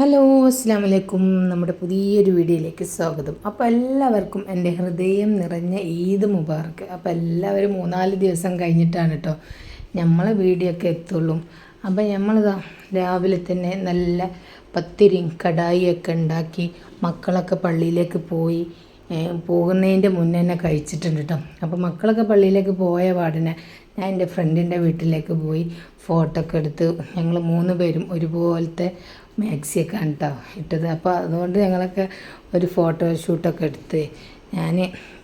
Hello അസ്സലാമു അലൈക്കും. നമ്മുടെ പുതിയൊരു വീഡിയോയിലേക്ക് സ്വാഗതം. അപ്പോൾ എല്ലാവർക്കും എൻ്റെ ഹൃദയം നിറഞ്ഞ ഈദ് മുബാറക്ക്. അപ്പോൾ എല്ലാവരും 3-4 ദിവസം കഴിഞ്ഞിട്ടാണ് കേട്ടോ നമ്മളെ വീഡിയോ ഒക്കെ എത്തുള്ളൂ. അപ്പോൾ നമ്മളിതാ രാവിലെ തന്നെ നല്ല പത്തിരിയും കടായിയൊക്കെ ഉണ്ടാക്കി മക്കളൊക്കെ പള്ളിയിലേക്ക് പോകുന്നതിൻ്റെ മുന്നേ തന്നെ കഴിച്ചിട്ടുണ്ട് കേട്ടോ. അപ്പോൾ മക്കളൊക്കെ പള്ളിയിലേക്ക് പോയ പാടിനെ ഞാൻ എൻ്റെ ഫ്രണ്ടിൻ്റെ വീട്ടിലേക്ക് പോയി ഫോട്ടോ ഒക്കെ എടുത്ത് ഞങ്ങൾ 3 പേരും ഒരുപോലത്തെ മാക്സിയൊക്കെ ആണ് കേട്ടോ ഇട്ടത്. അപ്പോൾ അതുകൊണ്ട് ഞങ്ങളൊക്കെ ഒരു ഫോട്ടോ ഷൂട്ടൊക്കെ എടുത്ത് ഞാൻ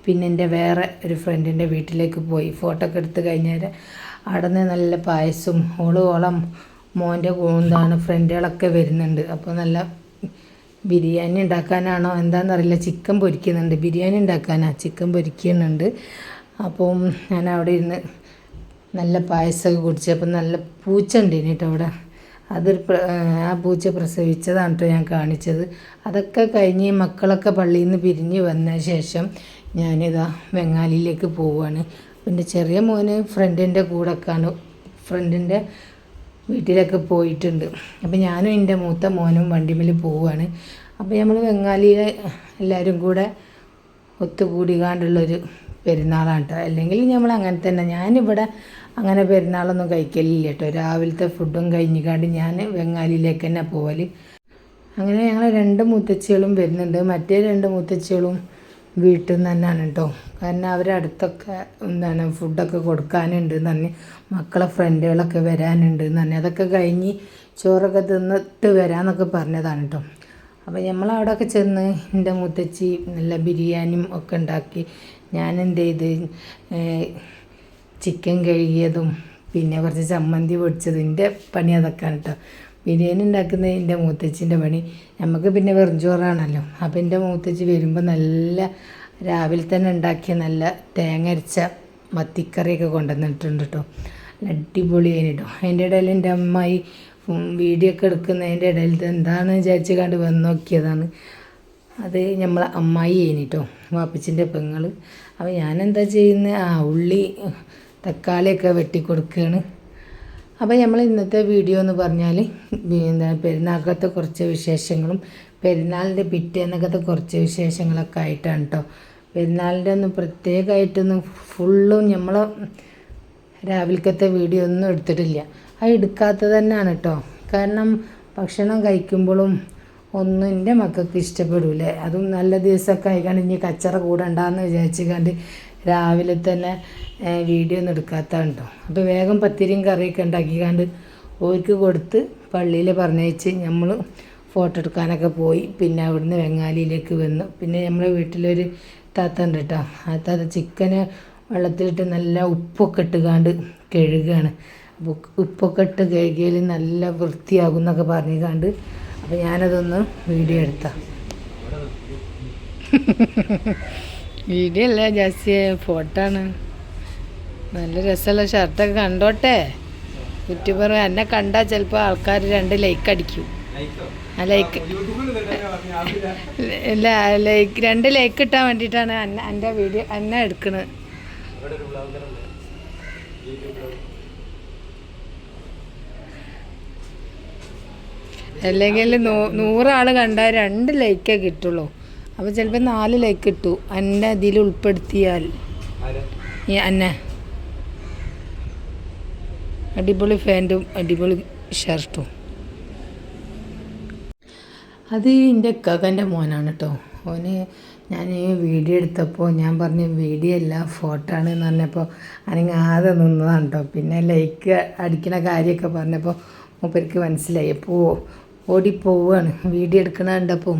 പിന്നെ എൻ്റെ വേറെ ഒരു ഫ്രണ്ടിൻ്റെ വീട്ടിലേക്ക് പോയി ഫോട്ടോ ഒക്കെ എടുത്ത് കഴിഞ്ഞാൽ അവിടെ നിന്ന് നല്ല പായസവും ഓളം മോൻ്റെ ഫ്രണ്ടുകളൊക്കെ വരുന്നുണ്ട്. അപ്പോൾ നല്ല ബിരിയാണി ഉണ്ടാക്കാനാണോ എന്താണെന്നറിയില്ല, ചിക്കൻ പൊരിക്കുന്നുണ്ട്. ബിരിയാണി ഉണ്ടാക്കാനാണ്, ചിക്കൻ പൊരിക്കുന്നുണ്ട്. അപ്പം ഞാൻ അവിടെ ഇരുന്ന് നല്ല പായസമൊക്കെ കുടിച്ചപ്പോൾ നല്ല പൂച്ച ഉണ്ട് കേട്ടോ അവിടെ. ആ പൂച്ച പ്രസവിച്ചതാണ് കേട്ടോ ഞാൻ കാണിച്ചത്. അതൊക്കെ കഴിഞ്ഞ് മക്കളൊക്കെ പള്ളിയിൽ നിന്ന് പിരിഞ്ഞ് വന്ന ശേഷം ഞാനിതാ വെങ്ങാലിയിലേക്ക് പോവുകയാണ്. പിന്നെ ചെറിയ മോന് ഫ്രണ്ടിൻ്റെ കൂടെയൊക്കെയാണ്, ഫ്രണ്ടിൻ്റെ വീട്ടിലൊക്കെ പോയിട്ടുണ്ട്. അപ്പോൾ ഞാനും എൻ്റെ മൂത്ത മോനും വണ്ടിമേൽ പോവുകയാണ്. അപ്പോൾ നമ്മൾ വെങ്ങാലിയിൽ എല്ലാവരും കൂടെ ഒത്തുകൂടിക്കാണ്ടുള്ളൊരു പെരുന്നാളാണ് കേട്ടോ. അല്ലെങ്കിൽ നമ്മൾ അങ്ങനെ തന്നെ, ഞാനിവിടെ അങ്ങനെ പെരുന്നാളൊന്നും കഴിക്കലില്ല കേട്ടോ. രാവിലത്തെ ഫുഡും കഴിഞ്ഞിക്കാണ്ട് ഞാൻ വെങ്ങാലിയിലേക്ക് തന്നെ പോവൽ. അങ്ങനെ ഞങ്ങൾ 2 മുത്തച്ഛികളും വരുന്നുണ്ട്. മറ്റേ 2 മുത്തച്ഛികളും വീട്ടിൽ നിന്ന് തന്നെയാണ് കേട്ടോ. കാരണം അവരടുത്തൊക്കെ ഫുഡൊക്കെ കൊടുക്കാനുണ്ട് തന്നെ, മക്കളെ ഫ്രണ്ടുകളൊക്കെ വരാനുണ്ട് തന്നെ. അതൊക്കെ കഴിഞ്ഞ് ചോറൊക്കെ തിന്നിട്ട് വരാമെന്നൊക്കെ പറഞ്ഞതാണ് കേട്ടോ. അപ്പോൾ നമ്മളവിടെയൊക്കെ ചെന്ന് എൻ്റെ മുത്തച്ഛി നല്ല ബിരിയാണിയും ഒക്കെ ഉണ്ടാക്കി. ഞാൻ എന്ത് ചെയ്ത് ചിക്കൻ കഴുകിയതും പിന്നെ കുറച്ച് ചമ്മന്തി പൊടിച്ചതും എൻ്റെ പണി അതൊക്കെയാണ് കേട്ടോ. ബിരിയാണി ഉണ്ടാക്കുന്നത് എൻ്റെ മൂത്തച്ഛൻ്റെ പണി. നമുക്ക് പിന്നെ വെറും ചോറാണല്ലോ. അപ്പോൾ എൻ്റെ മൂത്തച്ഛി വരുമ്പോൾ നല്ല രാവിലെ തന്നെ ഉണ്ടാക്കിയ നല്ല തേങ്ങ അരച്ച മത്തിക്കറിയൊക്കെ കൊണ്ടുവന്നിട്ടുണ്ട് കേട്ടോ. അടിപൊളി കേട്ടോ. അതിൻ്റെ ഇടയിൽ എൻ്റെ അമ്മായി വീഡിയോ ഒക്കെ എടുക്കുന്നതിൻ്റെ ഇടയിൽ എന്താണെന്ന് വിചാരിച്ച് കണ്ട് വന്ന് നോക്കിയതാണ്. അത് നമ്മളെ അമ്മായി കേട്ടോ, വാപ്പച്ചിൻ്റെ പെങ്ങൾ. അപ്പോൾ ഞാനെന്താ ചെയ്യുന്നത്, ഉള്ളി തക്കാളിയൊക്കെ വെട്ടിക്കൊടുക്കുകയാണ്. അപ്പോൾ നമ്മൾ ഇന്നത്തെ വീഡിയോ എന്ന് പറഞ്ഞാൽ പെരുന്നാളത്തെ കുറച്ച് വിശേഷങ്ങളും പെരുന്നാളിൻ്റെ പിറ്റേന്നൊക്കത്തെ കുറച്ച് വിശേഷങ്ങളൊക്കെ ആയിട്ടാണ് കേട്ടോ. പെരുന്നാളിൻ്റെ ഒന്നും പ്രത്യേകമായിട്ടൊന്നും ഫുള്ളും നമ്മൾ രാവിലത്തെ വീഡിയോ ഒന്നും എടുത്തിട്ടില്ല. അത് എടുക്കാത്തത് തന്നെയാണ് കേട്ടോ. കാരണം ഭക്ഷണം കഴിക്കുമ്പോഴും ഒന്നും എൻ്റെ മക്കൾക്ക് ഇഷ്ടപ്പെടില്ല. അതും നല്ല ദിവസമൊക്കെ ആയിക്കാണ്ട് ഇനി കച്ചറ കൂടണ്ടെന്ന് വിചാരിച്ച് കണ്ട് രാവിലെ തന്നെ വീഡിയോ ഒന്നും എടുക്കാത്തതാണ് കേട്ടോ. അപ്പോൾ വേഗം പത്തിരിയും കറിയൊക്കെ ഉണ്ടാക്കിക്കാണ്ട് ഓർക്ക് കൊടുത്ത് പള്ളിയിൽ പറഞ്ഞയച്ച് നമ്മൾ ഫോട്ടോ എടുക്കാനൊക്കെ പോയി. പിന്നെ അവിടുന്ന് വെങ്ങാലിയിലേക്ക് വന്നു. പിന്നെ നമ്മളെ വീട്ടിലൊരു താത്ത ഉണ്ട് കേട്ടോ. ആ താത്ത ചിക്കന് വെള്ളത്തിലിട്ട് നല്ല ഉപ്പൊക്കെ ഇട്ടുകാണ്ട് കഴുകുകയാണ്. അപ്പോൾ ഉപ്പൊക്കെ ഇട്ട് കഴുകിയാൽ നല്ല വൃത്തിയാകും എന്നൊക്കെ പറഞ്ഞുകാണ്ട് അപ്പോൾ ഞാനതൊന്ന് വീഡിയോ എടുത്താ. വീഡിയോ അല്ല ജാസ്തി, ഫോട്ടോ ആണ്. നല്ല രസമുള്ള ഷർട്ടൊക്കെ കണ്ടോട്ടെ. യൂട്യൂബർ എന്നെ കണ്ടാൽ ചിലപ്പോൾ ആൾക്കാർ 2 ലൈക്ക് അടിക്കും. ആ ലൈക്ക് ഇല്ല, 2 ലൈക്ക് ഇട്ടാൻ വേണ്ടിയിട്ടാണ് എൻ്റെ വീഡിയോ എന്നെ എടുക്കുന്നത്. അല്ലെങ്കിൽ 100 ആൾ കണ്ടാൽ 2 ലൈക്കേ കിട്ടുള്ളൂ. അപ്പോൾ ചിലപ്പോൾ 4 ലൈക്ക് കിട്ടു എൻ്റെ ഇതിൽ ഉൾപ്പെടുത്തിയാൽ. എന്നെ അടിപൊളി പാൻറ്റും അടിപൊളി ഷർട്ടും. അത് എൻ്റെ ഇക്കാക്കൻ്റെ മോനാണ് കേട്ടോ. ഓന് ഞാൻ വീഡിയോ എടുത്തപ്പോൾ ഞാൻ പറഞ്ഞു വീഡിയോ അല്ല ഫോട്ടോ ആണ് എന്ന് പറഞ്ഞപ്പോൾ അനങ്ങാതെ നിന്നതാണ് കേട്ടോ. പിന്നെ ലൈക്ക് അടിക്കണ കാര്യമൊക്കെ പറഞ്ഞപ്പോൾ മൂപ്പർക്ക് മനസ്സിലായി. അപ്പോൾ ഓടിപ്പോവുകയാണ് വീഡിയോ എടുക്കണ കണ്ടപ്പോൾ.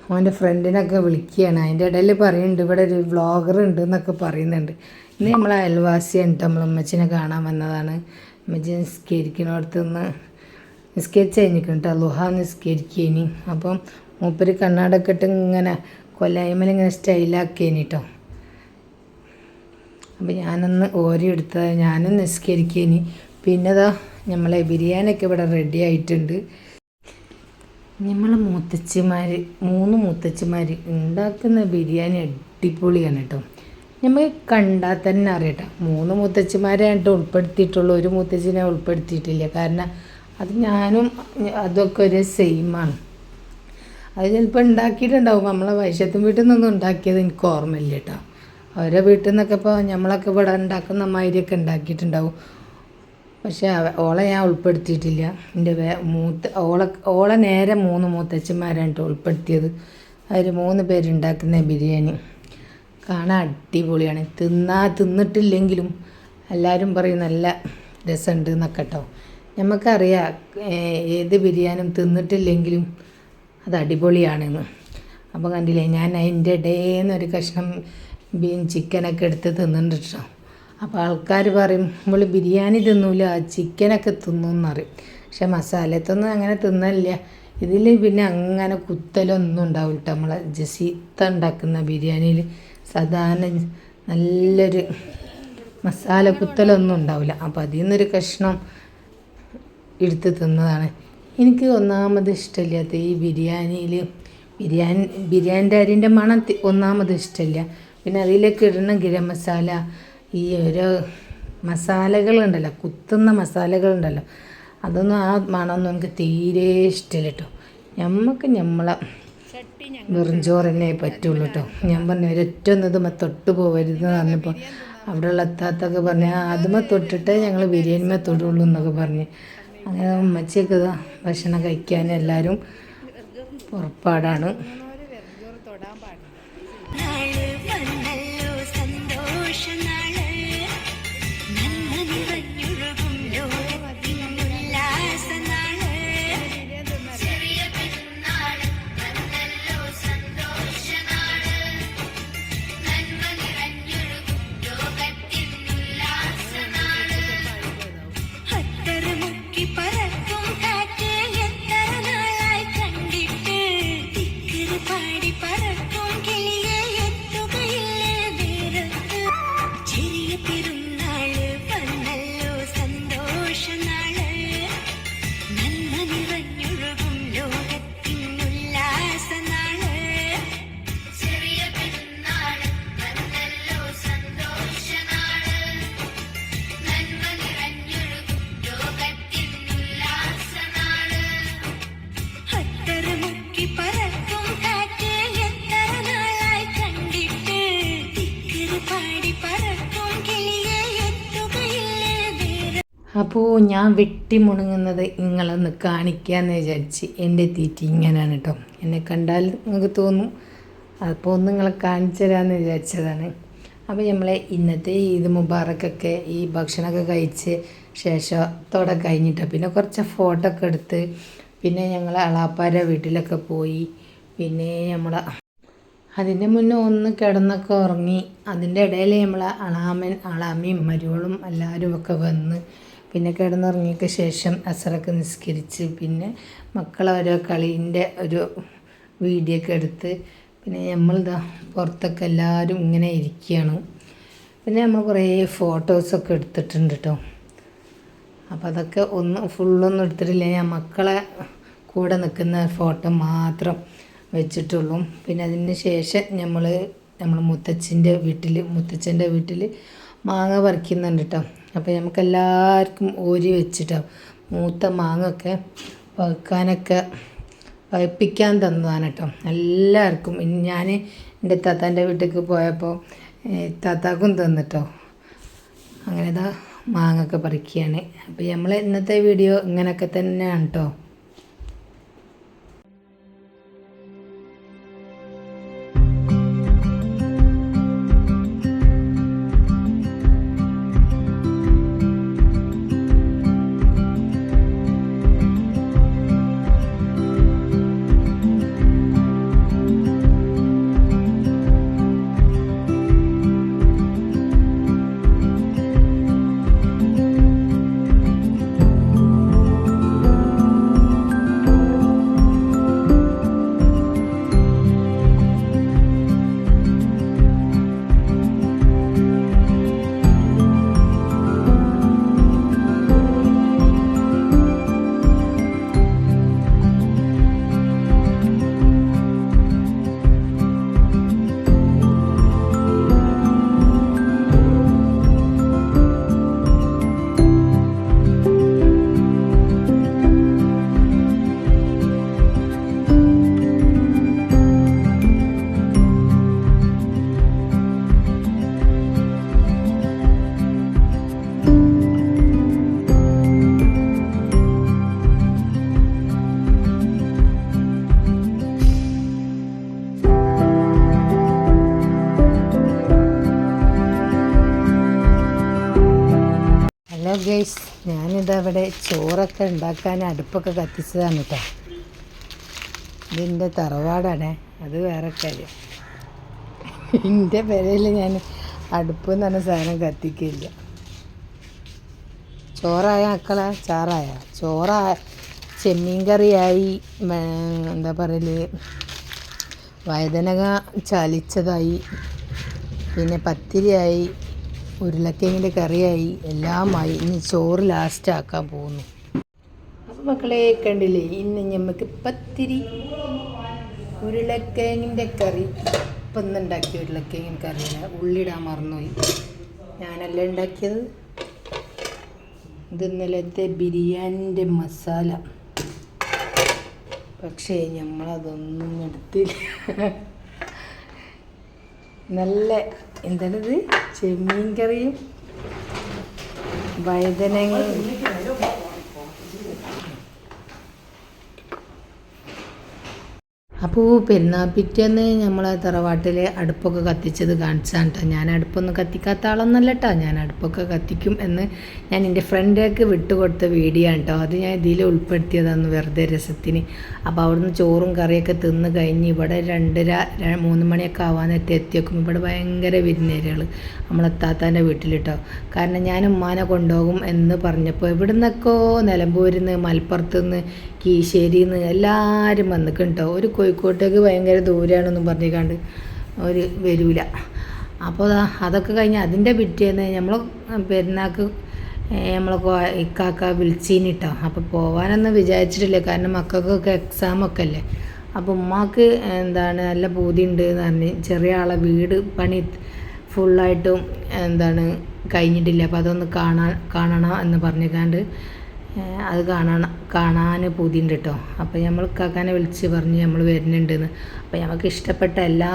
അവൻ്റെ ഫ്രണ്ടിനൊക്കെ വിളിക്കുകയാണ്. അതിൻ്റെ ഇടയിൽ പറയുന്നുണ്ട് ഇവിടെ ഒരു വ്ളോഗർ ഉണ്ട് എന്നൊക്കെ പറയുന്നുണ്ട്. ഇന്ന് നമ്മൾ അയൽവാസിയാണ് കേട്ടോ. നമ്മൾ ഉമ്മച്ചിനെ കാണാൻ വന്നതാണ്. ഉമ്മച്ചി നിസ്കരിക്കുന്നിടത്ത് നിന്ന് നിസ്കരിച്ച് കഴിഞ്ഞിട്ടുണ്ട് കേട്ടോ. ലുഹ നിസ്കരിക്കേനി. അപ്പം മൂപ്പര് കണ്ണാടൊക്കെ ഇട്ട് ഇങ്ങനെ കൊല്ലായ്മലിങ്ങനെ സ്റ്റൈലാക്കിയേനി കേട്ടോ. അപ്പം ഞാനൊന്ന് ഓരി എടുത്ത ഞാനും നിസ്കരിക്കേനി. പിന്നെ ഇതാ നമ്മളെ ബിരിയാണിയൊക്കെ ഇവിടെ റെഡി ആയിട്ടുണ്ട്. നമ്മളെ മൂത്തച്ഛിമാർ 3 മൂത്തച്ഛിമാർ ഉണ്ടാക്കുന്ന ബിരിയാണി അടിപൊളിയാണ് കേട്ടോ. നമ്മൾ കണ്ടാൽ തന്നെ അറിയട്ടോ. 3 മൂത്തച്ഛിമാരായിട്ട് ഉൾപ്പെടുത്തിയിട്ടുള്ളൂ, ഒരു മൂത്തച്ഛനെ ഉൾപ്പെടുത്തിയിട്ടില്ല. കാരണം അത് ഞാനും അതൊക്കെ ഒരു സെയിമാണ്. അത് ചിലപ്പോൾ ഉണ്ടാക്കിയിട്ടുണ്ടാവും. നമ്മളെ വൈശത്തും വീട്ടിൽ നിന്നൊന്നും ഉണ്ടാക്കിയത് എനിക്ക് ഓർമ്മയില്ല കേട്ടോ. അവരെ വീട്ടിൽ നിന്നൊക്കെ ഇപ്പോൾ നമ്മളൊക്കെ ഇവിടെ ഉണ്ടാക്കുന്ന മാതിരിയൊക്കെ ഉണ്ടാക്കിയിട്ടുണ്ടാവും. പക്ഷേ ഓളെ ഞാൻ ഉൾപ്പെടുത്തിയിട്ടില്ല. എൻ്റെ ഓളെ നേരെ 3 മൂത്തച്ഛന്മാരാണ് ഉൾപ്പെടുത്തിയത്. അവർ 3 പേരുണ്ടാക്കുന്ന ബിരിയാണി കാണാൻ അടിപൊളിയാണ്. തിന്നിട്ടില്ലെങ്കിലും എല്ലാവരും പറയും നല്ല രസമുണ്ട് എന്നൊക്കെ കേട്ടോ. നമുക്കറിയാം ഏത് ബിരിയാണിയും തിന്നിട്ടില്ലെങ്കിലും അത് അടിപൊളിയാണെന്ന്. അപ്പോൾ കണ്ടില്ലേ, ഞാൻ അതിൻ്റെ ഇടയിൽ കഷ്ണം ചിക്കനൊക്കെ എടുത്ത് തിന്നുന്നുണ്ട് കേട്ടോ. അപ്പോൾ ആൾക്കാർ പറയും നമ്മൾ ബിരിയാണി തിന്നൂല ചിക്കനൊക്കെ തിന്നുമെന്നറിയും. പക്ഷെ മസാലത്തൊന്നും അങ്ങനെ തിന്നലില്ല. ഇതിൽ പിന്നെ അങ്ങനെ കുത്തലൊന്നും ഉണ്ടാവില്ല കേട്ടോ. നമ്മളെ ജസീത്ത ഉണ്ടാക്കുന്ന ബിരിയാണിയിൽ സാധാരണ നല്ലൊരു മസാല കുത്തലൊന്നും ഉണ്ടാവില്ല. അപ്പോൾ അതിൽ നിന്നൊരു കഷ്ണം എടുത്ത് തിന്നതാണ്. എനിക്ക് ഒന്നാമത് ഇഷ്ടമില്ലാത്ത ഈ ബിരിയാണിൻ്റെ അരിൻ്റെ മണം ഒന്നാമത് ഇഷ്ടമില്ല. പിന്നെ അതിലേക്ക് ഇടുന്ന ഗരം മസാല, ഈ ഓരോ മസാലകളുണ്ടല്ലോ, കുത്തുന്ന മസാലകളുണ്ടല്ലോ, അതൊന്നും ആ മണമൊന്നും എനിക്ക് തീരെ ഇഷ്ടമില്ല കേട്ടോ. നമ്മളെ വെറും ചോറന്നെ പറ്റുള്ളൂ കേട്ടോ. ഞാൻ പറഞ്ഞു ഒരൊറ്റ ഒന്നതുമ്മ തൊട്ട് പോകരുതെന്ന് പറഞ്ഞപ്പോൾ അവിടെയുള്ള എത്താത്തൊക്കെ പറഞ്ഞ് അതുമ്മ തൊട്ടിട്ടേ ഞങ്ങൾ ബിരിയാണിമേ തൊടുള്ളൂ എന്നൊക്കെ പറഞ്ഞ് അങ്ങനെ ഉമ്മച്ചയൊക്കെ ഭക്ഷണം കഴിക്കാൻ എല്ലാവരും പുറപ്പാടാണ്. അപ്പോൾ ഞാൻ വെട്ടി മുണങ്ങുന്നത് നിങ്ങളൊന്ന് കാണിക്കാമെന്ന് വിചാരിച്ച്. എൻ്റെ തീറ്റി ഇങ്ങനെയാണ് കേട്ടോ. എന്നെ കണ്ടാൽ നിങ്ങൾക്ക് തോന്നും, അപ്പോൾ ഒന്ന് നിങ്ങളെ കാണിച്ചു തരാമെന്ന് വിചാരിച്ചതാണ്. അപ്പോൾ നമ്മളെ ഇന്നത്തെ ഈദ് മുബാറക്കൊക്കെ ഈ ഭക്ഷണമൊക്കെ കഴിച്ച് ശേഷത്തോടെ കഴിഞ്ഞിട്ടാണ്. പിന്നെ കുറച്ച് ഫോട്ടോ ഒക്കെ എടുത്ത് പിന്നെ ഞങ്ങൾ അളാപ്പാരെ വീട്ടിലൊക്കെ പോയി. പിന്നെ അതിൻ്റെ മുന്നേ ഒന്ന് കിടന്നൊക്കെ ഉറങ്ങി. അതിൻ്റെ ഇടയിൽ നമ്മൾ അളാമയും മരുവളും എല്ലാവരും ഒക്കെ വന്ന് പിന്നെ കിടന്നുറങ്ങിയതിന് ശേഷം അസറൊക്കെ നിസ്കരിച്ച് പിന്നെ മക്കളെ ഓരോ കളീൻ്റെ ഒരു വീഡിയോ ഒക്കെ എടുത്ത് പിന്നെ നമ്മളിതാ പുറത്തൊക്കെ എല്ലാവരും ഇങ്ങനെ ഇരിക്കുകയാണ്. പിന്നെ നമ്മൾ കുറേ ഫോട്ടോസൊക്കെ എടുത്തിട്ടുണ്ട് കേട്ടോ. അപ്പോൾ അതൊക്കെ ഫുള്ളൊന്നും എടുത്തിട്ടില്ല. ഞാൻ മക്കളെ കൂടെ നിൽക്കുന്ന ഫോട്ടോ മാത്രം വെച്ചിട്ടുള്ളൂ. പിന്നെ അതിന് ശേഷം നമ്മൾ മുത്തച്ഛൻ്റെ വീട്ടിൽ മാങ്ങ പറിക്കുന്നുണ്ട് കേട്ടോ. അപ്പോൾ നമുക്കെല്ലാവർക്കും ഓരി വെച്ചിട്ടോ മൂത്ത മാങ്ങ ഒക്കെ പഴുപ്പിക്കാൻ തന്നതാണ് കേട്ടോ എല്ലാവർക്കും. ഞാൻ എൻ്റെ താത്താൻ്റെ വീട്ടിലേക്ക് പോയപ്പോൾ താത്താക്കും തന്നിട്ടോ. അങ്ങനെ ഏതാ മാങ്ങൊക്കെ പറിക്കുകയാണ്. അപ്പോൾ നമ്മൾ ഇന്നത്തെ വീഡിയോ ഇങ്ങനെയൊക്കെ തന്നെയാണ് കേട്ടോ. ഹലോ ഗൈസ്, ഞാനിതവിടെ ചോറൊക്കെ ഉണ്ടാക്കാൻ അടുപ്പൊക്കെ കത്തിച്ചതാണ് കേട്ടോ. ഇതിൻ്റെ തറവാടാണ്, അത് വേറെ കാര്യം. എൻ്റെ പെരയിൽ ഞാൻ അടുപ്പ് എന്ന് പറഞ്ഞ സാധനം കത്തിക്കില്ല. ചോറായ മക്കളെ, ചാറായ ചെമ്മീൻ കറിയായി, എന്താ പറയല്, വഴുതനങ്ങ ചാലിച്ചതായി, പിന്നെ പത്തിരിയായി, ഉരുളക്കിഴങ്ങിൻ്റെ കറിയായി, എല്ലാമായി. ഇനി ചോറ് ലാസ്റ്റ് ആക്കാൻ പോകുന്നു. അപ്പോൾ മക്കളെ കണ്ടില്ലേ, ഇന്ന് ഞമ്മക്ക് പത്തിരി ഉരുളക്കിഴങ്ങിൻ്റെ കറി. ഇപ്പം ഇന്ന് ഉണ്ടാക്കിയ ഉരുളക്കിഴങ്ങിൻ കറിയില്ല, ഉള്ളിടാൻ മറന്നുപോയി. ഞാനല്ല ഉണ്ടാക്കിയത്. ഇത് ഇന്നലത്തെ ബിരിയാണിൻ്റെ മസാല. പക്ഷേ നമ്മളതൊന്നും എടുത്തില്ല. നല്ല എന്താണിത്, ചെമ്മീൻ കറിയും വഴുതനങ്ങയും. അപ്പോൾ പെരുന്നാൾ പിറ്റേന്ന് നമ്മളെ തറവാട്ടിൽ അടുപ്പൊക്കെ കത്തിച്ചത് കാണിച്ചാണ് കേട്ടോ. ഞാൻ അടുപ്പൊന്നും കത്തിക്കാത്ത ആളൊന്നല്ല കേട്ടോ. ഞാൻ അടുപ്പൊക്കെ കത്തിക്കും എന്ന് ഞാൻ എൻ്റെ ഫ്രണ്ടേക്ക് വിട്ടുകൊടുത്ത വീഡിയോ ആണ് കേട്ടോ. അത് ഞാൻ ഇതിൽ ഉൾപ്പെടുത്തിയതാണ് വെറുതെ രസത്തിന്. അപ്പോൾ അവിടുന്ന് ചോറും കറിയൊക്കെ തിന്ന് കഴിഞ്ഞ് ഇവിടെ 2:30-3 മണിയൊക്കെ ആവാനത്തെ എത്തിയേക്കും. ഇവിടെ ഭയങ്കര വിരുന്നേരുകൾ നമ്മളെത്താത്താൻ്റെ വീട്ടിൽ കേട്ടോ. കാരണം ഞാൻ ഉമ്മാനെ കൊണ്ടുപോകും എന്ന് പറഞ്ഞപ്പോൾ ഇവിടുന്നൊക്കെ നിലമ്പൂരിൽ നിന്ന്, മലപ്പുറത്ത് നിന്ന്, കീശ്ശേരിയിൽ നിന്ന് എല്ലാവരും വന്നിക്കും കേട്ടോ. ഒരു കോഴിക്കോട്ടേക്ക് ഭയങ്കര ദൂരമാണെന്നും പറഞ്ഞിക്കാണ്ട് ഒരു വരൂല. അപ്പോൾ അതൊക്കെ കഴിഞ്ഞ് അതിൻ്റെ പിറ്റേന്ന് നമ്മൾ പെരുന്നാൾക്ക് നമ്മളെ ഇക്കാക്ക വിളിച്ചീനി കേട്ടോ. അപ്പോൾ പോകാനൊന്നും വിചാരിച്ചിട്ടില്ല, കാരണം മക്കൾക്കൊക്കെ എക്സാമൊക്കെ അല്ലേ. അപ്പോൾ ഉമ്മാക്ക് എന്താണ് നല്ല പൂതിയുണ്ട് എന്ന് പറഞ്ഞ് ചെറിയ ആളെ വീട് പണി ഫുള്ളായിട്ടും കഴിഞ്ഞിട്ടില്ല. അപ്പോൾ അതൊന്ന് കാണണം എന്ന് പറഞ്ഞിക്കാണ്ട് അത് കാണാൻ പൂതിയുണ്ട് കേട്ടോ. അപ്പോൾ നമ്മൾ കാക്കാനെ വിളിച്ച് പറഞ്ഞ് നമ്മൾ വരുന്നുണ്ടെന്ന്. അപ്പോൾ നമുക്ക് ഇഷ്ടപ്പെട്ട എല്ലാ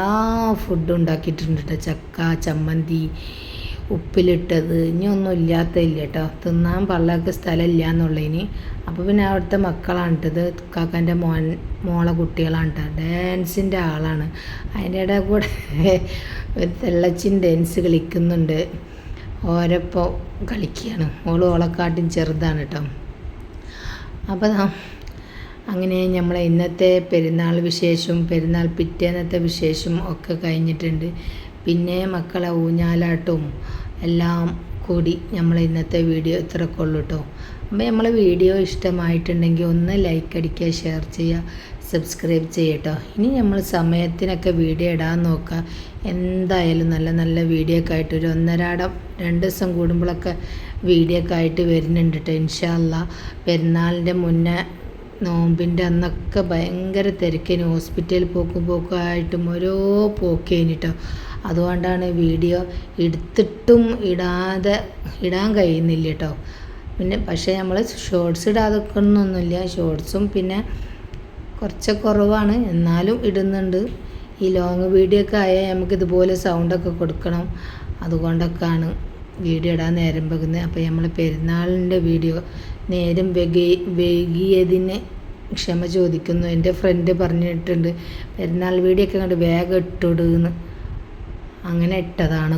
ഫുഡും ഉണ്ടാക്കിയിട്ടുണ്ട് കേട്ടോ. ചക്ക, ചമ്മന്തി, ഉപ്പിലിട്ടത്, ഇനി ഒന്നും ഇല്ലാത്തതില്ല കേട്ടോ. തിന്നാൻ പള്ളക്ക് സ്ഥലമില്ല എന്നുള്ളതിന്. അപ്പോൾ പിന്നെ അവിടുത്തെ മക്കളാണ് കേട്ടത്, കാക്കാൻ്റെ മോളെ കുട്ടികളാണ് കേട്ടോ. ഡാൻസിൻ്റെ ആളാണ്. അതിൻ്റെ ഇടയിൽ കൂടെ ഒരു തെള്ളച്ചിൻ ഡാൻസ് കളിക്കുന്നുണ്ട്. ഓരപ്പോൾ കളിക്കുകയാണ്. ഓളെക്കാട്ടും ചെറുതാണ് കേട്ടോ. അപ്പോൾ അങ്ങനെ നമ്മളെ ഇന്നത്തെ പെരുന്നാൾ വിശേഷം, പെരുന്നാൾ പിറ്റേന്നത്തെ വിശേഷം ഒക്കെ കഴിഞ്ഞിട്ടുണ്ട്. പിന്നെ മക്കളെ ഊഞ്ഞാലാട്ടും എല്ലാം കൂടി നമ്മളെ ഇന്നത്തെ വീഡിയോ ഇത്രയൊക്കെ ഉള്ളൂ കേട്ടോ. അപ്പോൾ നമ്മളെ വീഡിയോ ഇഷ്ടമായിട്ടുണ്ടെങ്കിൽ ഒന്ന് ലൈക്ക് അടിക്കുക, ഷെയർ ചെയ്യുക, സബ്സ്ക്രൈബ് ചെയ്യട്ടോ. ഇനി നമ്മൾ സമയത്തിനൊക്കെ വീഡിയോ ഇടാൻ നോക്കുക. എന്തായാലും നല്ല നല്ല വീഡിയോ ഒക്കെ ആയിട്ട് ഒരു 2 ദിവസം കൂടുമ്പോഴൊക്കെ വീഡിയോ ഒക്കെ ആയിട്ട് വരുന്നുണ്ട് കേട്ടോ. ഇൻഷാ അല്ലാഹ്. പെരുന്നാളിൻ്റെ മുന്നേ നോമ്പിൻ്റെ അന്നൊക്കെ ഭയങ്കര തിരക്കേന്, ഹോസ്പിറ്റലിൽ പോക്കുമായിട്ടും ഓരോ പോക്കേന് കേട്ടോ. അതുകൊണ്ടാണ് വീഡിയോ എടുത്തിട്ടും ഇടാൻ കഴിയുന്നില്ല കേട്ടോ. പിന്നെ പക്ഷേ നമ്മൾ ഷോർട്സ് ഇടാതൊക്കൊന്നൊന്നുമില്ല. ഷോർട്സും പിന്നെ കുറച്ച് കുറവാണ്, എന്നാലും ഇടുന്നുണ്ട്. ഈ ലോങ് വീഡിയോ ഒക്കെ ആയാൽ നമുക്കിതുപോലെ സൗണ്ടൊക്കെ കൊടുക്കണം. അതുകൊണ്ടൊക്കെയാണ് വീഡിയോ ഇടാൻ നേരം വൈകുന്നത്. അപ്പോൾ നമ്മൾ പെരുന്നാളിൻ്റെ വീഡിയോ നേരം വൈകിയതിന് ക്ഷമ ചോദിക്കുന്നു. എൻ്റെ ഫ്രണ്ട് പറഞ്ഞിട്ടുണ്ട് പെരുന്നാൾ വീഡിയോ ഒക്കെ കണ്ട് വേഗം ഇട്ടിടുന്ന്. അങ്ങനെ ഇട്ടതാണ്.